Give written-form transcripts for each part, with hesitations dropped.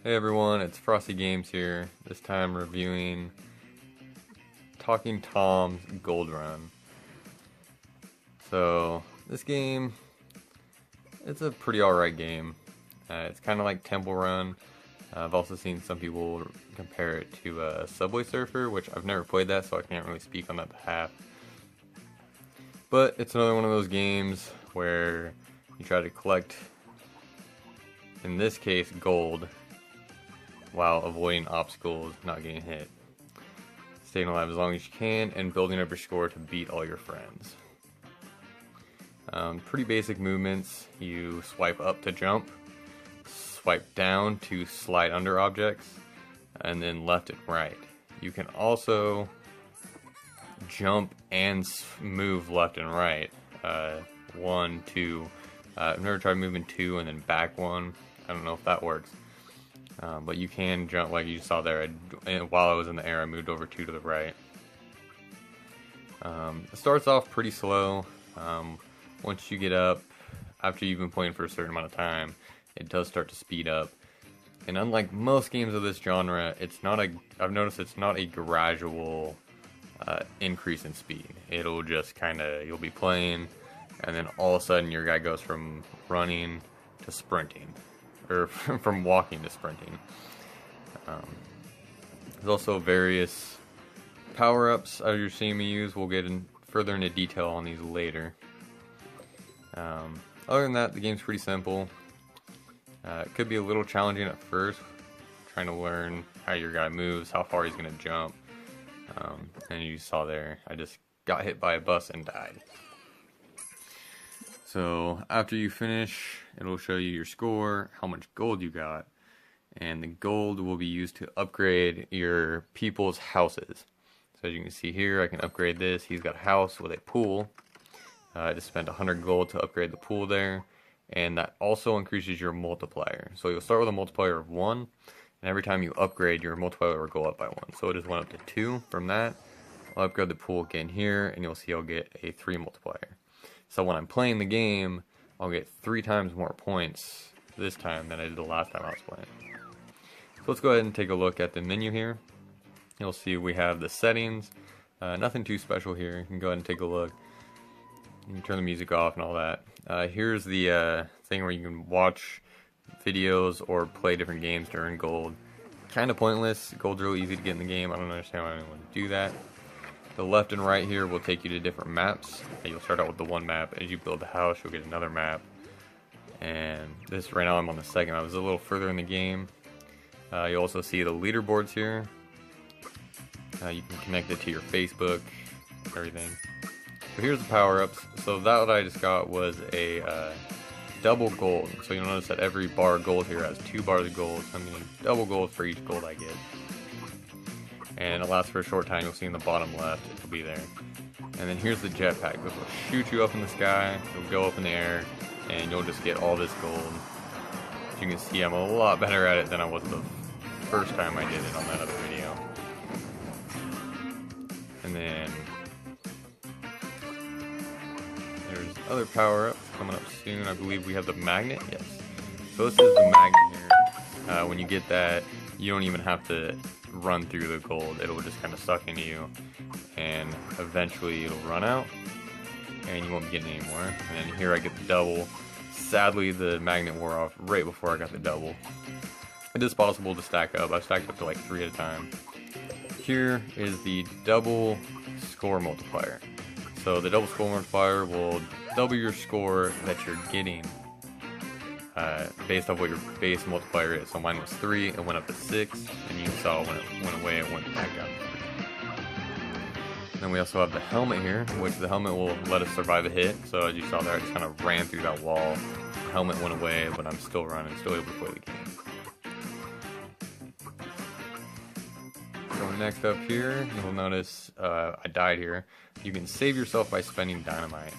Hey everyone, it's Frosty Games here, this time reviewing Talking Tom's Gold Run. So, this game, it's a pretty alright game. It's kind of like Temple Run. I've also seen some people compare it to Subway Surfer, which I've never played that, so I can't really speak on that behalf. But it's another one of those games where you try to collect, in this case, gold, while avoiding obstacles, not getting hit, staying alive as long as you can, and building up your score to beat all your friends. Pretty basic movements. You swipe up to jump, swipe down to slide under objects, and then left and right. You can also jump and move left and right. 1, 2. I've never tried moving 2 and then back 1. I don't know if that works. But you can jump like you saw there. While I was in the air, I moved over 2 to the right. It starts off pretty slow. Once you get up, after you've been playing for a certain amount of time, it does start to speed up. And unlike most games of this genre, I've noticed it's not a gradual increase in speed. It'll just you'll be playing, and then all of a sudden your guy goes from running to sprinting. Or from walking to sprinting. There's also various power-ups you're seeing me use. We'll get further into detail on these later. Other than that, the game's pretty simple. It could be a little challenging at first, trying to learn how your guy moves, how far he's going to jump. And you saw there, I just got hit by a bus and died. So after you finish, it'll show you your score, how much gold you got, and the gold will be used to upgrade your people's houses. So as you can see here, I can upgrade this. He's got a house with a pool. I just spent 100 gold to upgrade the pool there, and that also increases your multiplier. So you'll start with a multiplier of 1, and every time you upgrade, your multiplier will go up by 1. So it just went up to 2 from that. I'll upgrade the pool again here, and you'll see I'll get a 3 multiplier. So when I'm playing the game, I'll get 3 times more points this time than I did the last time I was playing. So let's go ahead and take a look at the menu here. You'll see we have the settings. Nothing too special here. You can go ahead and take a look. You can turn the music off and all that. Here's the thing where you can watch videos or play different games during gold. Kind of pointless. Gold's really easy to get in the game. I don't understand why anyone would do that. The left and right here will take you to different maps. You'll start out with the one map. As you build the house, you'll get another map. And this, right now I'm on the second map. It's a little further in the game. You'll also see the leaderboards here. You can connect it to your Facebook, everything. So here's the power-ups. So that what I just got was a double gold. So you'll notice that every bar of gold here has 2 bars of gold. So I'm getting double gold for each gold I get. And it lasts for a short time. You'll see in the bottom left, it'll be there. And then here's the jetpack. This will shoot you up in the sky, it'll go up in the air, and you'll just get all this gold. As you can see, I'm a lot better at it than I was the first time I did it on that other video. And then there's other power-ups coming up soon. I believe we have the magnet, yes. So this is the magnet here. When you get that, you don't even have to run through the gold. It'll just kind of suck into you, and eventually it'll run out and you won't be getting any more. And then here I get the double. Sadly, the magnet wore off right before I got the double. It is possible to stack up. I've stacked up to like 3 at a time. Here is the double score multiplier. So the double score multiplier will double your score that you're getting based off what your base multiplier is. So mine was 3, it went up to 6, and you saw when it went away, it went back down to 3. Then we also have the helmet here, which the helmet will let us survive a hit. So as you saw there, I just kind of ran through that wall. The helmet went away, but I'm still running, still able to play the game. So next up here, you'll notice I died here. You can save yourself by spending dynamite.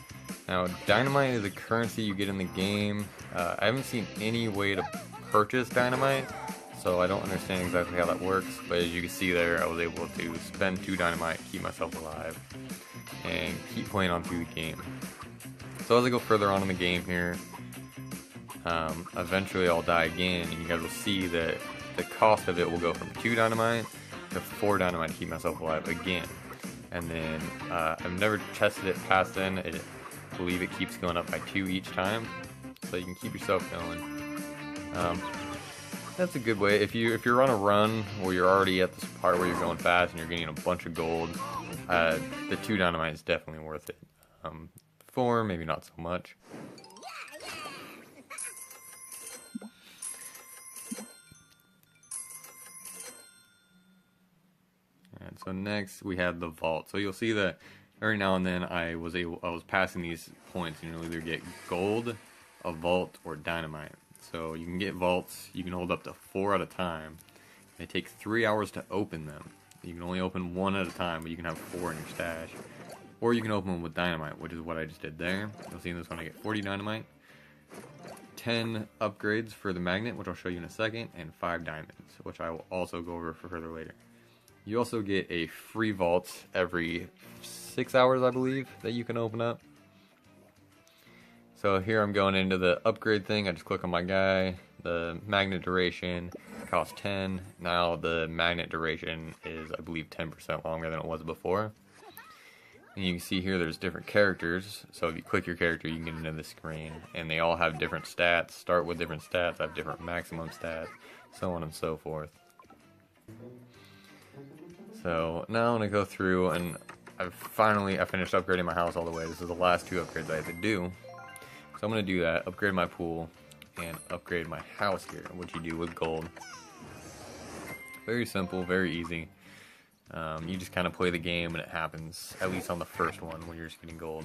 Now, dynamite is a currency you get in the game. I haven't seen any way to purchase dynamite, so I don't understand exactly how that works, but as you can see there, I was able to spend 2 dynamite, keep myself alive, and keep playing on through the game. So as I go further on in the game here, eventually I'll die again, and you guys will see that the cost of it will go from 2 dynamite to 4 dynamite to keep myself alive again. And then I've never tested it past then. I believe it keeps going up by 2 each time, so you can keep yourself going. That's a good way. If you're on a run or you're already at this part where you're going fast and you're getting a bunch of gold, the 2 dynamite is definitely worth it. 4, maybe not so much. And so next we have the vault. So you'll see that every now and then I was passing these points, and you'll either get gold, a vault, or dynamite. So you can get vaults, you can hold up to 4 at a time. They take 3 hours to open them. You can only open 1 at a time, but you can have 4 in your stash. Or you can open them with dynamite, which is what I just did there. You'll see in this one I get 40 dynamite, 10 upgrades for the magnet, which I'll show you in a second, and 5 diamonds, which I will also go over for further later. You also get a free vault every 6 hours, I believe, that you can open up. So here I'm going into the upgrade thing. I just click on my guy. The magnet duration costs 10. Now the magnet duration is, I believe, 10% longer than it was before. And you can see here there's different characters. So if you click your character, you can get into the screen. And they all have different stats. Start with different stats, have different maximum stats, so on and so forth. So now I'm going to go through, and I finished upgrading my house all the way. This is the last 2 upgrades I had to do. So I'm going to do that, upgrade my pool, and upgrade my house here, which you do with gold. Very simple, very easy. You just kind of play the game and it happens, at least on the first one when you're just getting gold.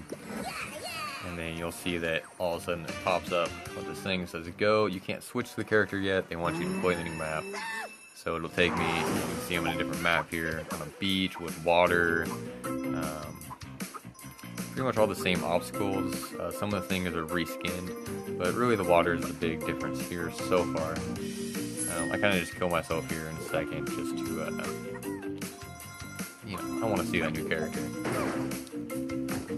And then you'll see that all of a sudden it pops up with this thing that says go. You can't switch the character yet, they want you to play the new map. So it'll take me, you can see I'm in a different map here, on a beach with water. Pretty much all the same obstacles. Some of the things are reskinned, but really the water is the big difference here so far. I kind of just kill myself here in a second just to, you know, I want to see that new character.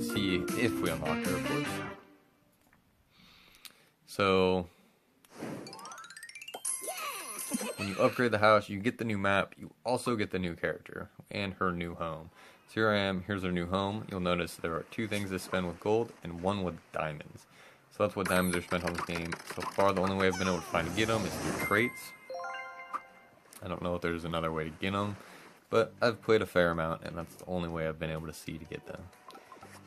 See if we unlock her, of course. So when you upgrade the house, you get the new map, you also get the new character and her new home. So here I am, here's her new home. You'll notice there are 2 things to spend with gold and 1 with diamonds. So that's what diamonds are spent on this game. So far the only way I've been able to find to get them is through crates. I don't know if there's another way to get them, but I've played a fair amount and that's the only way I've been able to see to get them.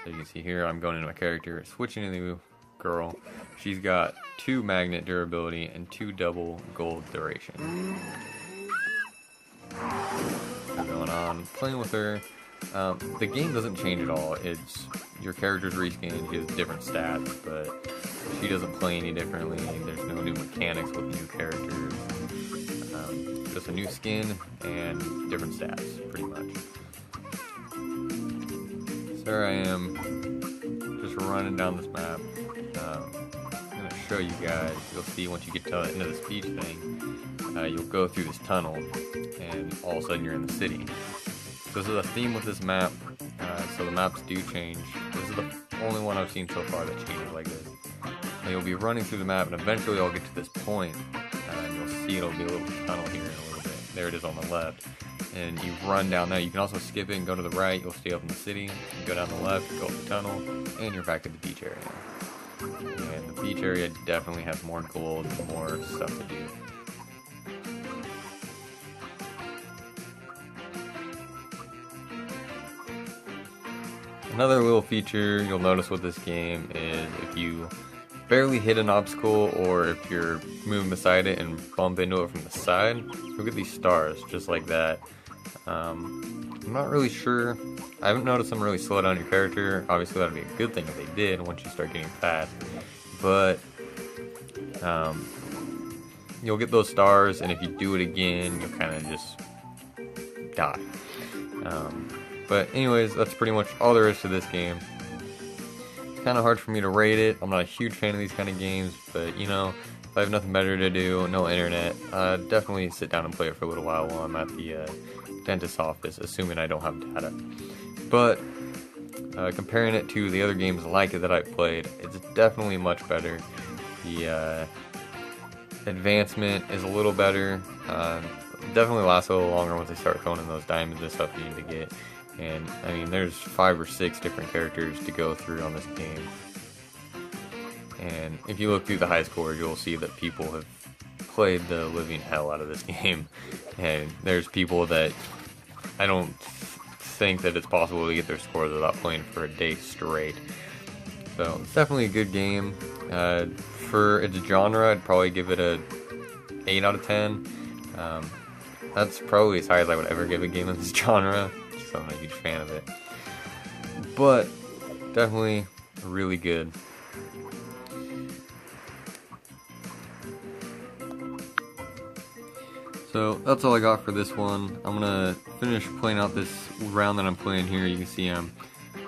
So you can see here I'm going into my character, switching to the new girl. She's got 2 magnet durability and 2 double gold duration. So going on, playing with her. The game doesn't change at all. It's your character's reskinned, she has different stats, but she doesn't play any differently. There's no new mechanics with new characters. Just a new skin and different stats, pretty much. So here I am, just running down this map. I'm going to show you guys. You'll see once you get to the end of this beach thing, you'll go through this tunnel, and all of a sudden you're in the city. So this is a theme with this map, so the maps do change. This is the only one I've seen so far that changes like this. And you'll be running through the map, and eventually I'll get to this point, and you'll see it'll be a little tunnel here in a little bit. There it is on the left. And you run down there. You can also skip it and go to the right. You'll stay up in the city. You go down the left, go up the tunnel, and you're back at the beach area. And the beach area definitely has more gold, more stuff to do. Another little feature you'll notice with this game is if you barely hit an obstacle or if you're moving beside it and bump into it from the side, you'll get these stars just like that. I'm not really sure. I haven't noticed them really slow down your character. Obviously that would be a good thing if they did once you start getting fast. But you'll get those stars, and if you do it again, you'll kind of just die. But anyways, that's pretty much all there is to this game. It's kind of hard for me to rate it. I'm not a huge fan of these kind of games, but you know, if I have nothing better to do, no internet, definitely sit down and play it for a little while I'm at the dentist's office, assuming I don't have data. But comparing it to the other games like it that I've played, it's definitely much better. It's advancement is a little better. Definitely lasts a little longer once they start throwing in those diamonds and stuff you need to get. And I mean, there's 5 or 6 different characters to go through on this game. And if you look through the high scores, you'll see that people have played the living hell out of this game. And there's people that I don't think that it's possible to get their scores without playing for a day straight. So it's definitely a good game. For its genre, I'd probably give it a 8 out of 10. That's probably as high as I would ever give a game of this genre, so I'm a huge fan of it. But definitely really good. So that's all I got for this one. I'm gonna finish playing out this round that I'm playing here. You can see I'm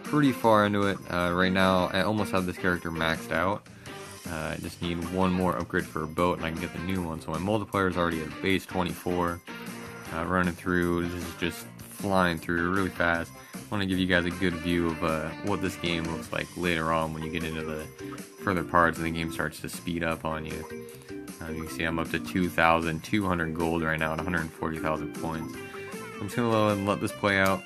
pretty far into it. Right now I almost have this character maxed out. I just need one more upgrade for a boat and I can get the new one. So my multiplier is already at base 24. Running through, this is just flying through really fast. I want to give you guys a good view of what this game looks like later on when you get into the further parts and the game starts to speed up on you. You can see I'm up to 2,200 gold right now at 140,000 points. I'm just going to let this play out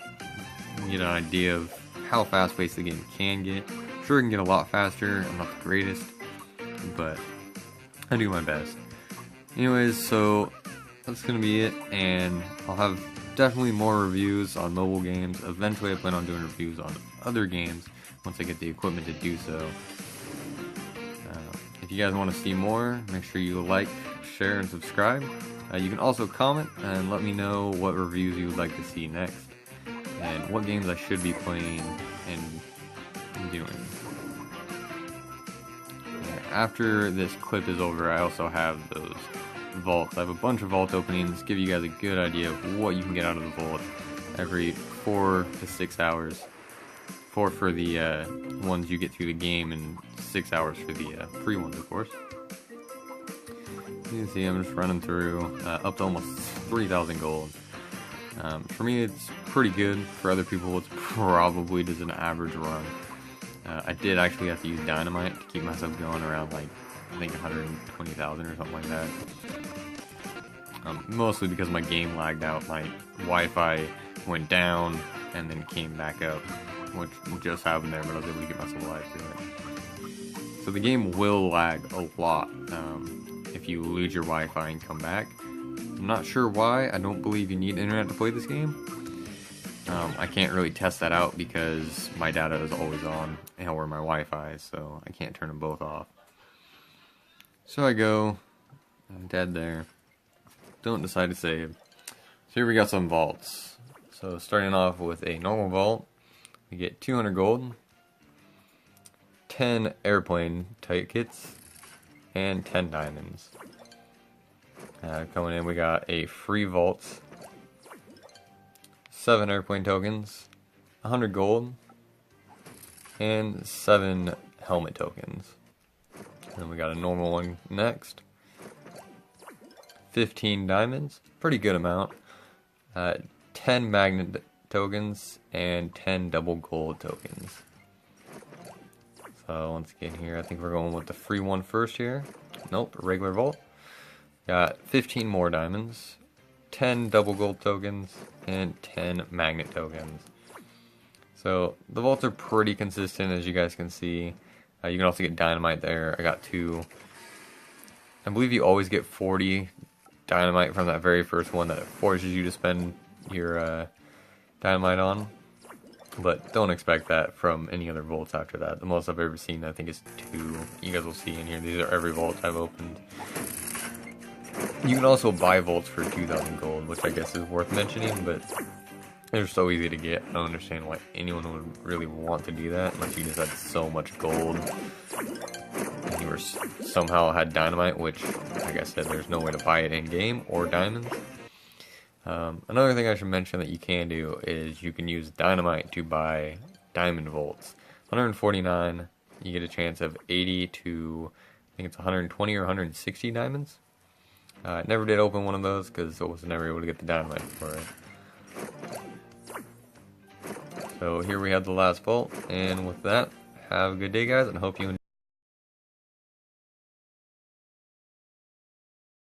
and get an idea of how fast-paced the game can get. I'm sure it can get a lot faster. I'm not the greatest, but I do my best. Anyways, so that's going to be it, and I'll have definitely more reviews on mobile games. Eventually I plan on doing reviews on other games once I get the equipment to do so. If you guys want to see more, make sure you like, share, and subscribe. You can also comment and let me know what reviews you would like to see next, and what games I should be playing and doing. After this clip is over, I also have those vaults. I have a bunch of vault openings, give you guys a good idea of what you can get out of the vault every 4 to 6 hours. 4 for the ones you get through the game, and 6 hours for the free ones, of course. You can see I'm just running through up to almost 3,000 gold. For me, it's pretty good. For other people, it's probably just an average run. I did actually have to use dynamite to keep myself going around, like, I think 120,000 or something like that. Mostly because my game lagged out. My Wi-Fi went down and then came back up, which just happened there, but I was able to get myself alive through it. So the game will lag a lot if you lose your Wi-Fi and come back. I'm not sure why. I don't believe you need internet to play this game. I can't really test that out because my data is always on, or my Wi-Fi, so I can't turn them both off. So I go, I'm dead there. Don't decide to save. So here we got some vaults. So starting off with a normal vault, we get 200 gold, 10 airplane tickets, and 10 diamonds. Coming in, we got a free vault, 7 airplane tokens, 100 gold, and 7 helmet tokens. And then we got a normal one next. 15 diamonds, pretty good amount. 10 magnet tokens and 10 double gold tokens. So once again here, I think we're going with the free one first here. Nope, regular vault. Got 15 more diamonds, 10 double gold tokens, and 10 magnet tokens. So the vaults are pretty consistent, as you guys can see. You can also get dynamite there. I got 2. I believe you always get 40 dynamite from that very first one that it forces you to spend your dynamite on. But don't expect that from any other vaults after that. The most I've ever seen, I think, is 2. You guys will see in here. These are every vault I've opened. You can also buy vaults for 2,000 gold, which I guess is worth mentioning, but they're so easy to get. I don't understand why anyone would really want to do that unless you just had so much gold and you were somehow had dynamite, which, like I said, there's no way to buy it in game or diamonds. Another thing I should mention that you can do is you can use dynamite to buy diamond vaults. 149, you get a chance of 80 to, I think it's 120 or 160 diamonds. I never did open one of those because I was never able to get the dynamite for it. So here we have the last vault, and with that, have a good day, guys, and hope you enjoy.